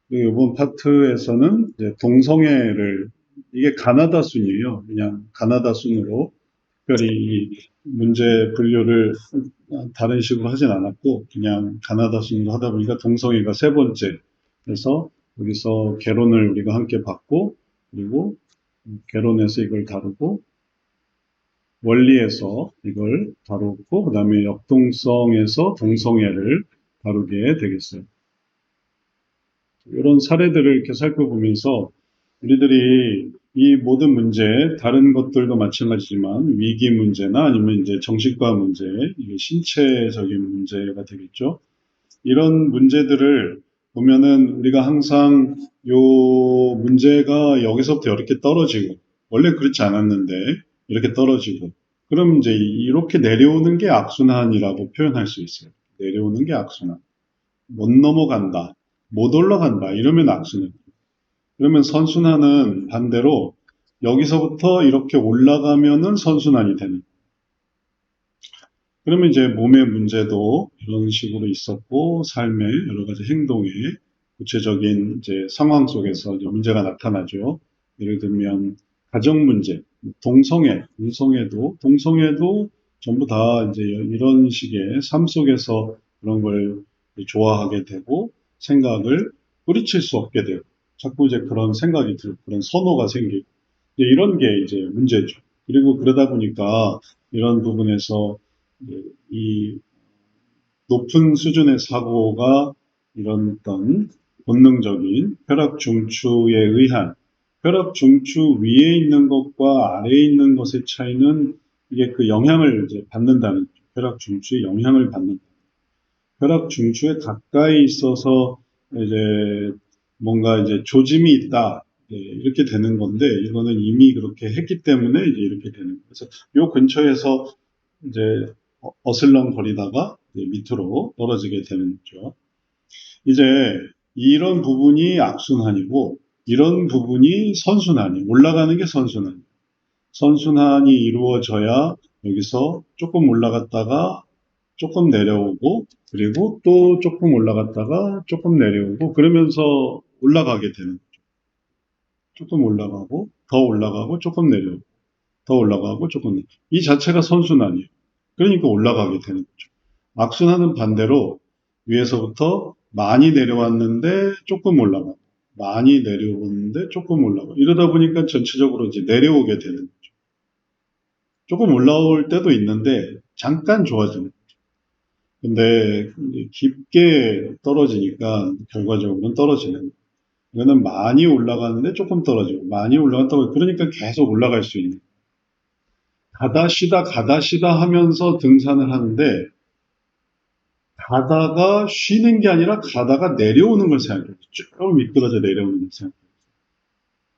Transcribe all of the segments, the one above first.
그리고 이번 파트에서는 이제 동성애를, 이게 가나다 순이에요. 그냥 가나다 순으로 특별히 이 문제 분류를 다른 식으로 하진 않았고, 그냥 가나다 순으로 하다 보니까 동성애가 세 번째. 그래서 여기서 개론을 우리가 함께 받고, 그리고 개론에서 이걸 다루고, 원리에서 이걸 다루고, 그 다음에 역동성에서 동성애를 다루게 되겠어요. 이런 사례들을 이렇게 살펴보면서 우리들이 이 모든 문제, 다른 것들도 마찬가지지만 위기 문제나 아니면 이제 정신과 문제, 이게 신체적인 문제가 되겠죠. 이런 문제들을 보면은 우리가 항상 요 문제가 여기서부터 이렇게 떨어지고, 원래 그렇지 않았는데 이렇게 떨어지고, 그럼 이제 이렇게 내려오는 게 악순환이라고 표현할 수 있어요. 내려오는 게 악순환. 못 넘어간다, 못 올라간다, 이러면 악순환. 그러면 선순환은 반대로 여기서부터 이렇게 올라가면은 선순환이 되는. 그러면 이제 몸의 문제도 이런 식으로 있었고, 삶의 여러 가지 행동의 구체적인 이제 상황 속에서 이제 문제가 나타나죠. 예를 들면 가정 문제, 동성애도 전부 다 이제 이런 식의 삶 속에서 그런 걸 좋아하게 되고, 생각을 뿌리칠 수 없게 되고, 자꾸 이제 그런 생각이 들고, 그런 선호가 생기고, 이제 이런 게 이제 문제죠. 그리고 그러다 보니까 이런 부분에서 이 높은 수준의 사고가 이런 어떤 본능적인 혈압 중추에 의한, 혈압 중추 위에 있는 것과 아래에 있는 것의 차이는 이게 그 영향을 이제 받는다는, 혈압 중추에 영향을 받는, 혈압 중추에 가까이 있어서 이제 뭔가 이제 조짐이 있다, 이렇게 되는 건데, 이거는 이미 그렇게 했기 때문에 이제 이렇게 되는 거예요. 그래서 요 근처에서 이제 어슬렁거리다가 밑으로 떨어지게 되는 거죠. 이제 이런 부분이 악순환이고, 이런 부분이 선순환이, 올라가는 게 선순환. 선순환이 이루어져야 여기서 조금 올라갔다가 조금 내려오고, 그리고 또 조금 올라갔다가 조금 내려오고, 그러면서 올라가게 되는 거죠. 조금 올라가고, 더 올라가고, 조금 내려오고, 더 올라가고, 조금 내려오고. 이 자체가 선순환이에요. 그러니까 올라가게 되는 거죠. 악순환은 반대로 위에서부터 많이 내려왔는데 조금 올라가고, 많이 내려오는데 조금 올라가고, 이러다 보니까 전체적으로 이제 내려오게 되는 거죠. 조금 올라올 때도 있는데 잠깐 좋아지는. 근데 깊게 떨어지니까 결과적으로는 떨어지는. 이거는 많이 올라가는데 조금 떨어지고, 많이 올라갔다고, 그러니까 계속 올라갈 수 있는. 가다 쉬다 가다 쉬다 하면서 등산을 하는데, 가다가 쉬는 게 아니라 가다가 내려오는 걸 생각해요. 쭉 미끄러져 내려오는 걸 생각해요.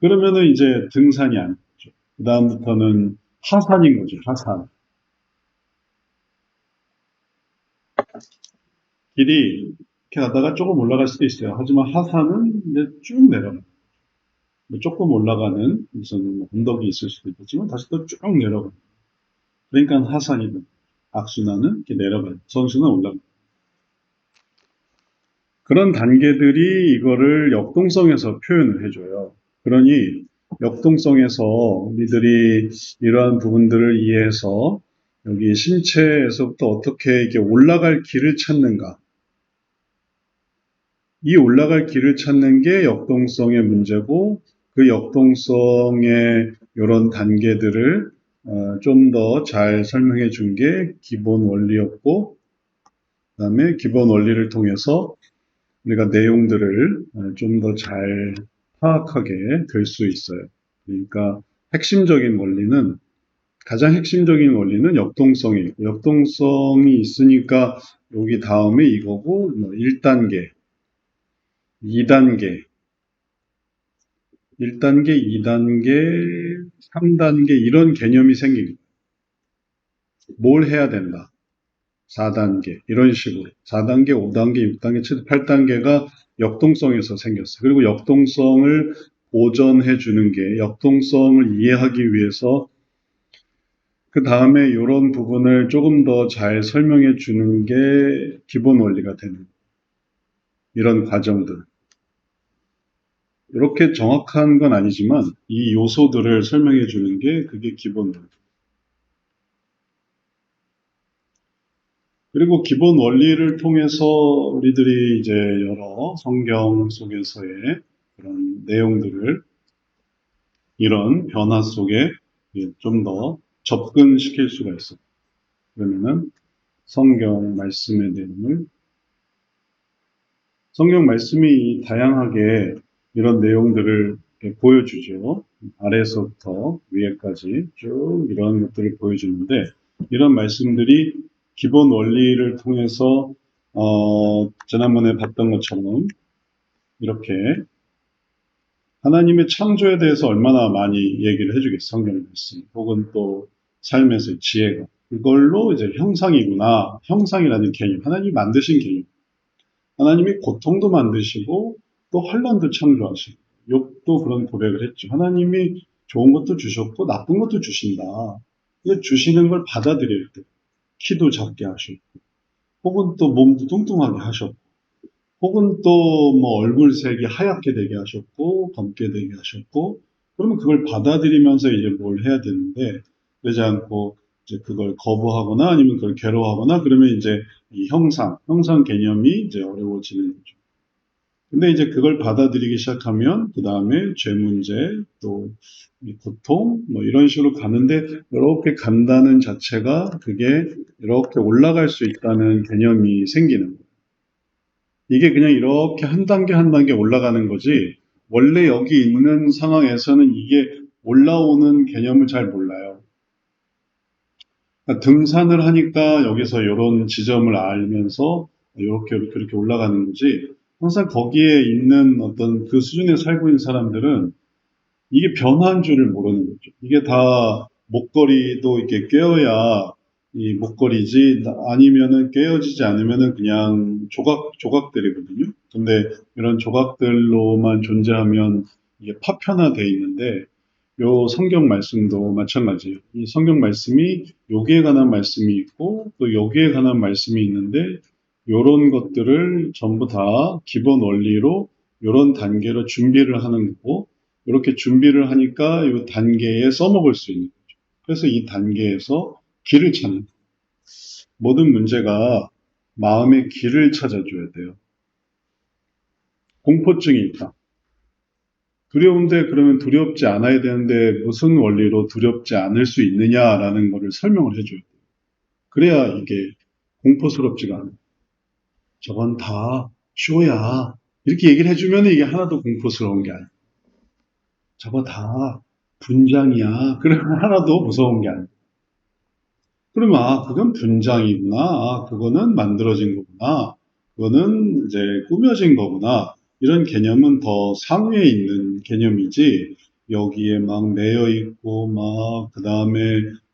그러면은 이제 등산이 아니죠. 그 다음부터는 하산인 거죠. 하산. 길이 이렇게 가다가 조금 올라갈 수도 있어요. 하지만 하산은 이제 쭉 내려가요. 뭐 조금 올라가는 무슨 언덕이 있을 수도 있겠지만 다시 또 쭉 내려가요. 그러니까 하산이든 악순환은 이렇게 내려가요. 선순환 올라가요. 그런 단계들이 이거를 역동성에서 표현을 해줘요. 그러니 역동성에서 우리들이 이러한 부분들을 이해해서 여기 신체에서부터 어떻게 이렇게 올라갈 길을 찾는가. 이 올라갈 길을 찾는 게 역동성의 문제고, 그 역동성의 이런 단계들을 좀 더 잘 설명해 준 게 기본 원리였고, 그 다음에 기본 원리를 통해서 우리가 내용들을 좀 더 잘 파악하게 될 수 있어요. 그러니까 핵심적인 원리는, 가장 핵심적인 원리는 역동성이 있고, 역동성이 있으니까 여기 다음에 이거고, 뭐 1단계, 2단계, 1단계, 2단계, 3단계 이런 개념이 생깁니다. 뭘 해야 된다. 4단계 이런 식으로 4단계, 5단계, 6단계, 7, 8단계가 역동성에서 생겼어요. 그리고 역동성을 보전해 주는 게, 역동성을 이해하기 위해서 그 다음에 이런 부분을 조금 더 잘 설명해 주는 게 기본 원리가 되는 이런 과정들. 이렇게 정확한 건 아니지만 이 요소들을 설명해 주는 게 그게 기본 원리. 그리고 기본 원리를 통해서 우리들이 이제 여러 성경 속에서의 그런 내용들을 이런 변화 속에 좀 더 접근시킬 수가 있어요. 그러면은 성경 말씀이 다양하게 이런 내용들을 이렇게 보여주죠. 아래에서부터 위에까지 쭉 이런 것들을 보여주는데, 이런 말씀들이 기본 원리를 통해서 지난번에 봤던 것처럼 이렇게 하나님의 창조에 대해서 얼마나 많이 얘기를 해주겠어요. 성경 말씀. 혹은 또 삶에서의 지혜가. 그걸로 이제 형상이구나. 형상이라는 개념. 하나님이 만드신 개념. 하나님이 고통도 만드시고 또 환란도 창조하시고 욥도 그런 고백을 했죠. 하나님이 좋은 것도 주셨고 나쁜 것도 주신다. 근데 주시는 걸 받아들일 때 키도 작게 하셨고 혹은 또 몸도 뚱뚱하게 하셨고 혹은 또 뭐 얼굴색이 하얗게 되게 하셨고 검게 되게 하셨고 그러면 그걸 받아들이면서 이제 뭘 해야 되는데 그러지 않고 이제 그걸 거부하거나 아니면 그걸 괴로워하거나 그러면 이제 이 형상 개념이 이제 어려워지는 거죠. 근데 이제 그걸 받아들이기 시작하면 그 다음에 죄 문제 또 고통 뭐 이런 식으로 가는데 이렇게 간다는 자체가 그게 이렇게 올라갈 수 있다는 개념이 생기는 거예요. 이게 그냥 이렇게 한 단계 올라가는 거지 원래 여기 있는 상황에서는 이게 올라오는 개념을 잘 몰라요. 그러니까 등산을 하니까 여기서 이런 지점을 알면서 이렇게 올라가는 거지. 항상 거기에 있는 어떤 그 수준에 살고 있는 사람들은 이게 변화인 줄을 모르는 거죠. 이게 다 목걸이도 이렇게 꿰어야 이 목걸이지 아니면은 꿰어지지 않으면은 그냥 조각들이거든요. 근데 이런 조각들로만 존재하면 이게 파편화돼 있는데 요 성경 말씀도 마찬가지예요. 이 성경 말씀이 여기에 관한 말씀이 있고 또 여기에 관한 말씀이 있는데 요런 것들을 전부 다 기본 원리로 요런 단계로 준비를 하는 거고 이렇게 준비를 하니까 이 단계에 써먹을 수 있는 거죠. 그래서 이 단계에서 길을 찾는 거예요. 모든 문제가 마음의 길을 찾아줘야 돼요. 공포증이 있다. 두려운데 그러면 두렵지 않아야 되는데 무슨 원리로 두렵지 않을 수 있느냐라는 것을 설명을 해줘요. 그래야 이게 공포스럽지가 않아요. 저건 다 쇼야. 이렇게 얘기를 해주면 이게 하나도 공포스러운 게 아니에요. 저거 다 분장이야. 그러면 하나도 무서운 게 아니에요. 그러면 그건 분장이구나. 그거는 만들어진 거구나. 그거는 이제 꾸며진 거구나. 이런 개념은 더 상위에 있는 개념이지. 여기에 막 매여 있고 막 그다음에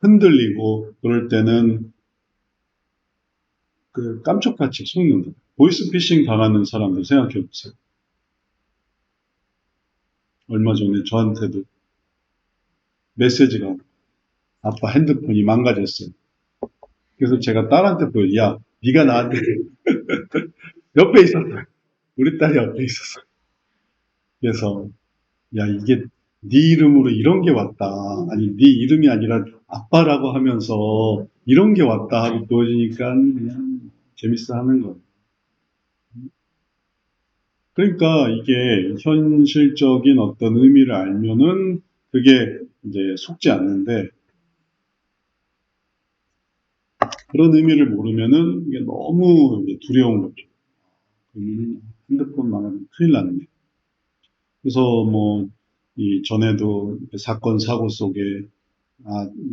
흔들리고 그럴 때는 그 깜짝같이 속는다. 보이스피싱 당하는 사람들 생각해 보세요. 얼마 전에 저한테도 메시지가 아빠 핸드폰이 망가졌어요. 그래서 제가 딸한테 보여. 야, 네가 나한테 옆에 있었어. 우리 딸이 옆에 있었어. 그래서 야 이게 네 이름으로 이런 게 왔다. 아니 네 이름이 아니라 아빠라고 하면서 이런 게 왔다 하고 보여주니까 그냥 재밌어 하는 거예요. 그러니까 이게 현실적인 어떤 의미를 알면은 그게 이제 속지 않는데 그런 의미를 모르면은 이게 너무 이제 두려운 거죠. 핸드폰 망하면 큰일 났네. 그래서 뭐 이 전에도 사건 사고 속에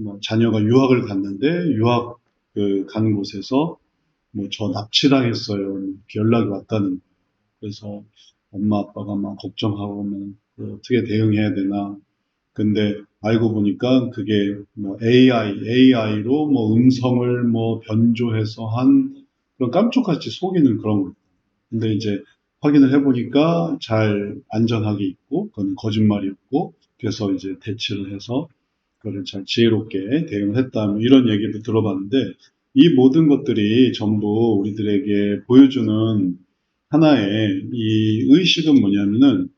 뭐 자녀가 유학을 갔는데 유학 그 간 곳에서 뭐 저 납치당했어요. 이렇게 연락이 왔다는 거예요. 그래서 엄마 아빠가 막 걱정하고 뭐 어떻게 대응해야 되나. 근데 알고 보니까 그게 뭐 AI로 뭐 음성을 뭐 변조해서 한 그런 깜짝같이 속이는 그런 거. 근데 이제 확인을 해보니까 잘 안전하게 있고 그건 거짓말이었고 그래서 이제 대치를 해서 그거를 잘 지혜롭게 대응을 했다. 뭐 이런 얘기도 들어봤는데 이 모든 것들이 전부 우리들에게 보여주는 하나의 이 의식은 뭐냐면은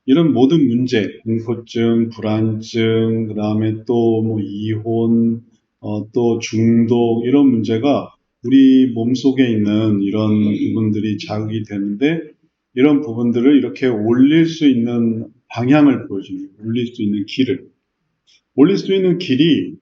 이런 모든 문제, 공포증, 불안증, 그 다음에 또 뭐 이혼, 또 중독, 이런 문제가 우리 몸속에 있는 이런 부분들이 자극이 되는데, 이런 부분들을 이렇게 올릴 수 있는 방향을 보여주는, 올릴 수 있는 길을. 올릴 수 있는 길이